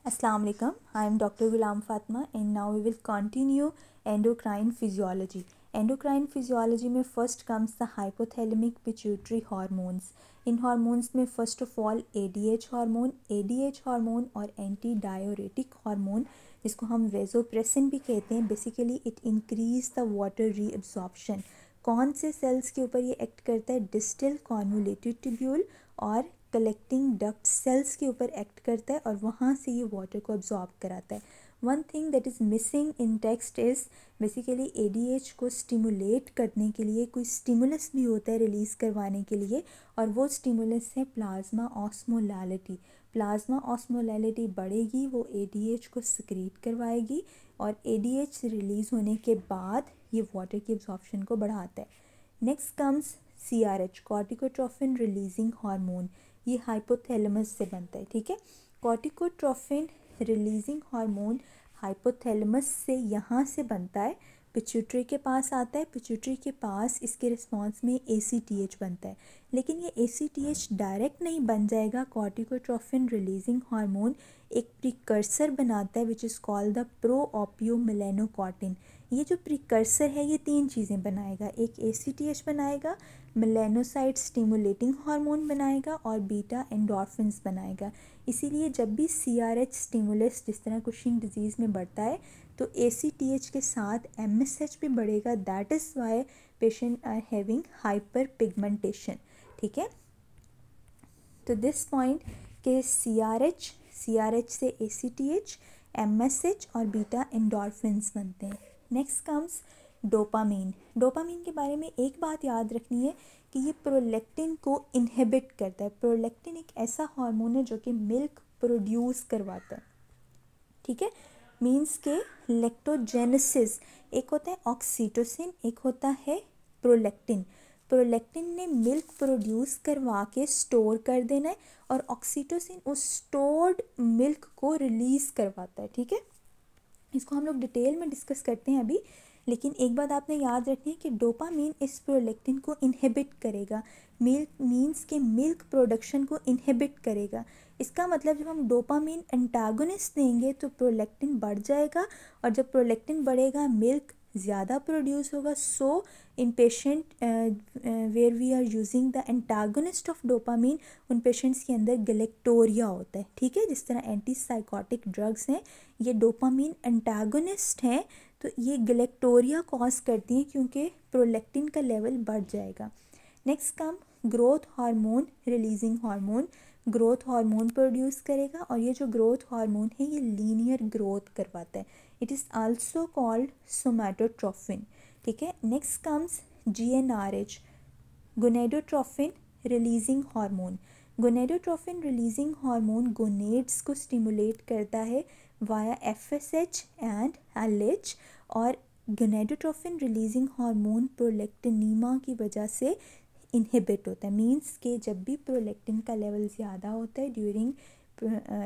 Assalamu alaikum. I am Dr. Ghulam Fatma and now we will continue endocrine physiology. Endocrine physiology में first comes the hypothalamic pituitary hormones. In hormones में first of all ADH hormone और antidiuretic hormone जिसको हम vasopressin भी कहते हैं. Basically it increase the water reabsorption. कौन से cells के ऊपर ये act करता है? Distal convoluted tubule और कलेक्टिंग डक्ट सेल्स के ऊपर एक्ट करता है और वहाँ से ये वाटर को अब्जॉर्ब कराता है. One thing that is missing in text is basically ADH को स्टिमुलेट करने के लिए कोई स्टिमुलस भी होता है रिलीज़ करवाने के लिए, और वो स्टिमुलस है प्लाज्मा ऑस्मोलैलिटी. प्लाज्मा ऑस्मोलैलिटी बढ़ेगी, वो एडीएच को सिक्रीट करवाएगी और एडीएच रिलीज़ होने के बाद ये वाटर की अब्जॉर्प्शन को बढ़ाता है. Next comes CRH corticotrophin releasing hormone. ये हाइपोथैलेमस से बनता है. ठीक है, कॉर्टिकोट्रोफिन रिलीजिंग हार्मोन हाइपोथैलेमस से यहाँ से बनता है, पिट्यूटरी के पास आता है. पिट्यूटरी के पास इसके रिस्पॉन्स में ACTH बनता है. लेकिन ये ACTH डायरेक्ट नहीं बन जाएगा. कॉर्टिकोट्रोफिन रिलीजिंग हार्मोन एक प्रिकर्सर बनाता है विच इज़ कॉल्ड द प्रोओपियोमेलेनोकॉर्टिन. ये जो प्रिकर्सर है ये तीन चीज़ें बनाएगा. एक ACTH बनाएगा, मेलेनोसाइट स्टिमुलेटिंग हार्मोन बनाएगा और बीटा एंडोर्फिन्स बनाएगा. इसीलिए जब भी CRH स्टिमुलस जिस तरह कुशिंग डिजीज़ में बढ़ता है तो ACTH के साथ MSH भी बढ़ेगा. That is why patient are having hyper pigmentation. ठीक है, तो दिस पॉइंट के CRH से ACTH, MSH और बीटा एंडोर्फिन्स बनते हैं. Next comes dopamine. डोपामीन के बारे में एक बात याद रखनी है कि ये प्रोलैक्टिन को इनहिबिट करता है. प्रोलैक्टिन एक ऐसा हार्मोन है जो कि मिल्क प्रोड्यूस करवाता है. ठीक है, मीन्स के लैक्टोजेनेसिस एक होता है ऑक्सीटोसिन, एक होता है प्रोलैक्टिन. प्रोलैक्टिन ने मिल्क प्रोड्यूस करवा के स्टोर कर देना है और ऑक्सीटोसिन उस स्टोर्ड मिल्क को रिलीज़ करवाता है. ठीक है, इसको हम लोग डिटेल में डिस्कस करते हैं अभी. लेकिन एक बात आपने याद रखनी है कि डोपामीन इस प्रोलैक्टिन को इनहिबिट करेगा. मिल्क मीन्स के मिल्क प्रोडक्शन को इनहिबिट करेगा. इसका मतलब जब हम डोपामीन एंटागोनिस्ट देंगे तो प्रोलैक्टिन बढ़ जाएगा, और जब प्रोलैक्टिन बढ़ेगा मिल्क ज़्यादा प्रोड्यूस होगा. So in patient where we are using the antagonist of dopamine, उन पेशेंट्स के अंदर गलेक्टोरिया होता है. ठीक है, जिस तरह एंटी साइकोटिक ड्रग्स हैं ये डोपामीन एंटागोनिस्ट हैं, तो ये गलेक्टोरिया कॉज करती हैं क्योंकि प्रोलैक्टिन का लेवल बढ़ जाएगा. Next come growth hormone releasing hormone. Growth hormone produce करेगा और ये जो ग्रोथ हार्मोन है ये लीनियर ग्रोथ करवाता है. It is also called somatotrophin. ठीक है, next comes GnRH gonadotrophin releasing hormone. Gonadotrophin releasing hormone gonads को स्टिमुलेट करता है वाया FSH एंड LH, और गोनेडोट्रोफिन रिलीजिंग हार्मोन प्रोलैक्टिनीमा की वजह से इनहिबिट होता है. मींस के जब भी प्रोलैक्टिन का लेवल ज़्यादा होता है ड्यूरिंग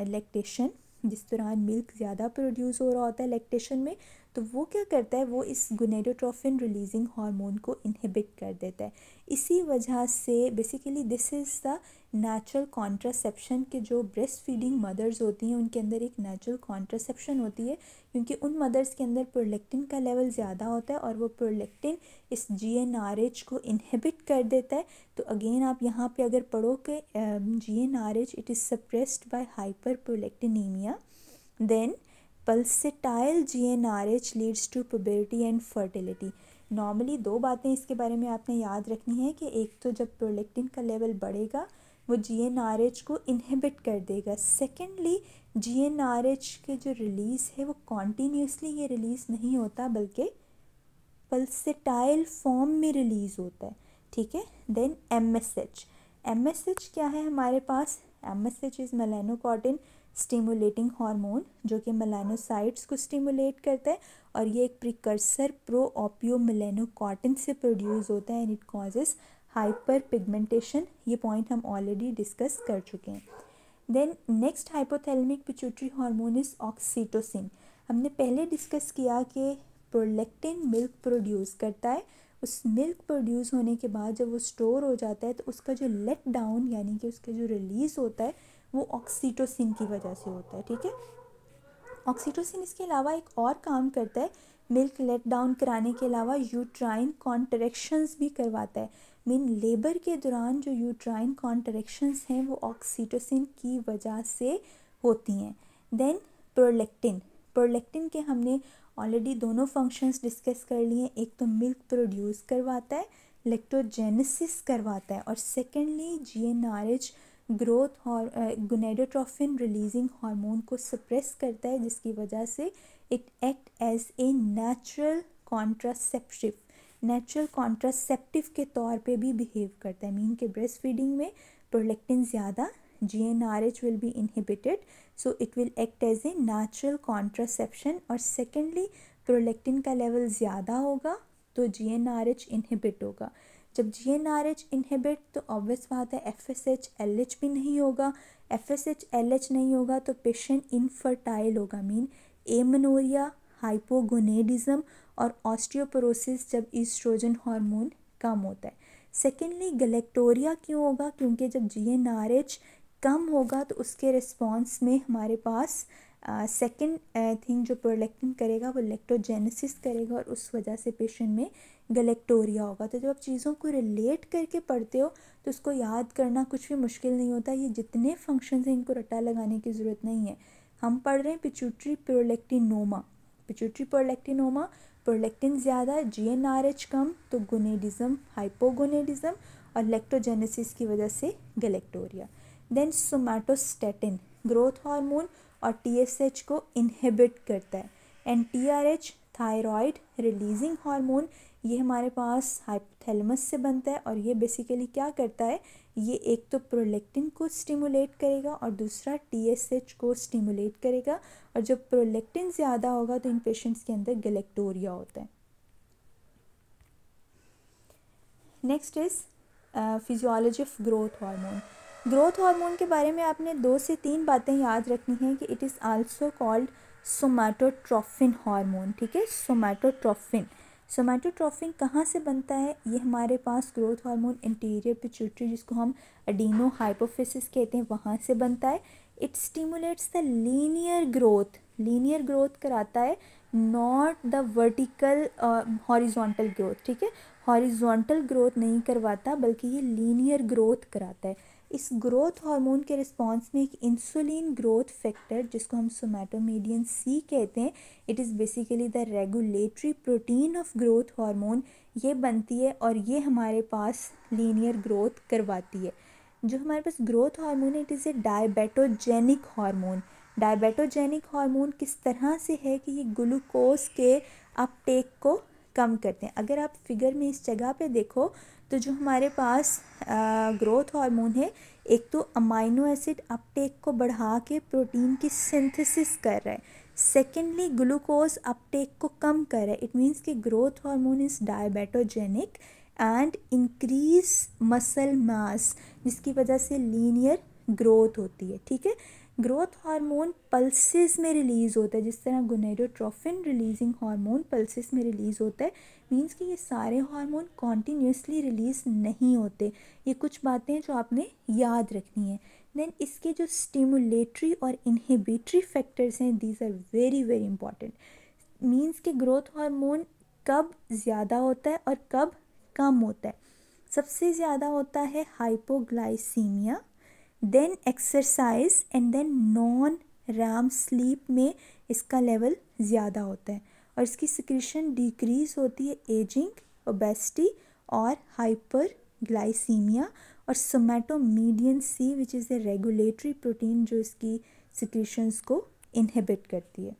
लैक्टेशन, जिस दौरान मिल्क ज़्यादा प्रोड्यूस हो रहा होता है लैक्टेशन में, तो वो क्या करता है, वो इस गोनेडोट्रोफिन रिलीजिंग हार्मोन को इनहिबिट कर देता है. इसी वजह से basically this is the natural contraception के जो ब्रेस्ट फीडिंग मदर्स होती हैं उनके अंदर एक नेचुरल कॉन्ट्रासेप्शन होती है, क्योंकि उन मदर्स के अंदर प्रोलैक्टिन का लेवल ज़्यादा होता है और वो प्रोलैक्टिन इस GnRH को इनहिबिट कर देता है. तो अगेन आप यहाँ पे अगर पढ़ो कि GnRH it is suppressed by hyperprolactinaemia, then pulsatile GnRH leads to puberty and fertility. Normally दो बातें इसके बारे में आपने याद रखनी है कि एक तो जब प्रोलैक्टिन का लेवल बढ़ेगा वो GnRH को इनहिबिट कर देगा. सेकेंडली GnRH के जो रिलीज़ है वो कॉन्टीन्यूसली ये रिलीज़ नहीं होता बल्कि पल्सेटाइल फॉर्म में रिलीज़ होता है. ठीक है, देन MSH क्या है हमारे पास? MSH इज़ मेलानोकॉर्टिन स्टिमुलेटिंग हार्मोन जो कि मेलानोसाइट्स को स्टिमुलेट करता है, और ये एक प्रिकर्सर प्रोओपियोमेलेनोकॉर्टिन से प्रोड्यूस होता है and it causes hyper pigmentation. ये पॉइंट हम ऑलरेडी डिस्कस कर चुके हैं. Then next hypothalamic pituitary hormone is oxytocin. हमने पहले डिस्कस किया कि प्रोलैक्टिन मिल्क प्रोड्यूस करता है. उस मिल्क प्रोड्यूस होने के बाद जब वो स्टोर हो जाता है तो उसका जो लेट डाउन यानी कि उसका जो रिलीज़ होता है वो ऑक्सीटोसिन की वजह से होता है. ठीक है, ऑक्सीटोसिन इसके अलावा एक और काम करता है, मिल्क लेट डाउन कराने के अलावा यूट्राइन कॉन्ट्रैक्शंस भी करवाता है। मीन लेबर के दौरान जो यूट्राइन कॉन्ट्रैक्शंस हैं वो ऑक्सीटोसिन की वजह से होती हैं। देन प्रोलैक्टिन के हमने ऑलरेडी दोनों फंक्शंस डिस्कस कर लिए। एक तो मिल्क प्रोड्यूस करवाता है, लैक्टोजेनेसिस करवाता है, और सेकेंडली जीएनआरएच ग्रोथ और गोनेडोट्रोफिन रिलीजिंग हार्मोन को सप्रेस करता है, जिसकी वजह से it act as a natural contraceptive के तौर पे भी बिहेव करता है। मीन के ब्रेस्ट फीडिंग में प्रोलैक्टिन ज़्यादा, GnRH will be inhibited, so it will act as a natural contraception। और सेकेंडली प्रोलैक्टिन का लेवल ज़्यादा होगा तो GnRH इनहिबिट होगा। जब GnRH इनहिबिट तो ऑब्वियस बात है FSH LH भी नहीं होगा। FSH LH नहीं होगा तो पेशेंट इनफर्टाइल होगा। मीन एमेनोरिया, हाइपोगोनेडिज्म और ऑस्टियोपोरोसिस जब ईस्ट्रोजन हार्मोन कम होता है। सेकेंडली गलेक्टोरिया क्यों होगा? क्योंकि जब GnRH कम होगा तो उसके रिस्पॉन्स में हमारे पास सेकेंड थिंग जो प्रोलैक्टिन करेगा वो लैक्टोजेनेसिस करेगा और उस वजह से पेशेंट में गलेक्टोरिया होगा। तो जब आप चीज़ों को रिलेट करके पढ़ते हो तो उसको याद करना कुछ भी मुश्किल नहीं होता। ये जितने फंक्शंस हैं इनको रट्टा लगाने की ज़रूरत नहीं है। हम पढ़ रहे हैं पिट्यूटरी प्रोलैक्टिनोमा, प्रोलैक्टिन ज़्यादा, GnRH कम तो गोनेडिज्म, हाइपोगोनेडिज्म और लैक्टोजेनेसिस की वजह से गलेक्टोरिया। देन सोमैटोस्टैटिन ग्रोथ हार्मोन और TSH को इनहिबिट करता है। And TRH thyroid releasing hormone, ये हमारे पास हाइपोथैलेमस से बनता है और ये बेसिकली क्या करता है, ये एक तो प्रोलैक्टिन को स्टिमुलेट करेगा और दूसरा TSH को स्टिमुलेट करेगा। और जब प्रोलैक्टिन ज़्यादा होगा तो इन पेशेंट्स के अंदर गलेक्टोरिया होता है। Next is physiology of growth hormone. Growth hormone के बारे में आपने 2 से 3 बातें याद रखनी हैं कि it is also called somatotrophin hormone. ठीक है, सोमैटोट्रोफिन कहाँ से बनता है? ये हमारे पास ग्रोथ हार्मोन इंटीरियर पिट्यूटरी, जिसको हम एडिनो हाइपोफिसिस कहते हैं, वहाँ से बनता है। It stimulates the linear growth कराता है, not the vertical horizontal growth. ठीक है, हॉरिजॉन्टल ग्रोथ नहीं करवाता बल्कि ये लीनियर ग्रोथ कराता है। इस ग्रोथ हार्मोन के रिस्पॉन्स में एक इंसुलिन ग्रोथ फैक्टर जिसको हम सोमैटोमीडियन C कहते हैं, it is basically the regulatory protein of growth hormone, ये बनती है और ये हमारे पास लीनियर ग्रोथ करवाती है। जो हमारे पास ग्रोथ हार्मोन है इट इज़ ए डायबेटोजेनिक हार्मोन किस तरह से है कि ये ग्लूकोज के अपटेक को कम करते हैं। अगर आप फिगर में इस जगह पे देखो तो जो हमारे पास ग्रोथ हार्मोन है, एक तो अमाइनो एसिड अपटेक को बढ़ा के प्रोटीन की सिंथेसिस कर रहा है, सेकेंडली ग्लूकोज अपटेक को कम कर रहा है। इट मीन्स कि growth hormone is diabetogenic and increase muscle mass, जिसकी वजह से लीनियर ग्रोथ होती है। ठीक है, ग्रोथ हार्मोन पल्सेस में रिलीज़ होता है, जिस तरह गोनेडोट्रोफिन रिलीजिंग हार्मोन पल्सेस में रिलीज़ होता है। मीन्स कि ये सारे हार्मोन कॉन्टीन्यूसली रिलीज़ नहीं होते। ये कुछ बातें जो आपने याद रखनी है। देन इसके जो स्टिमुलेटरी और इनहिबिटरी फैक्टर्स हैं, these are very very important. Means कि ग्रोथ हार्मोन कब ज़्यादा होता है और कब कम होता है। सबसे ज़्यादा होता है hypoglycemia, then exercise and then non REM sleep में इसका लेवल ज़्यादा होता है और इसकी सिक्रीशन डिक्रीज होती है एजिंग, ओबेसिटी और हाइपरग्लाइसीमिया। और somatomedin C which is a regulatory protein जो इसकी सिक्रीशंस को इनहिबिट करती है।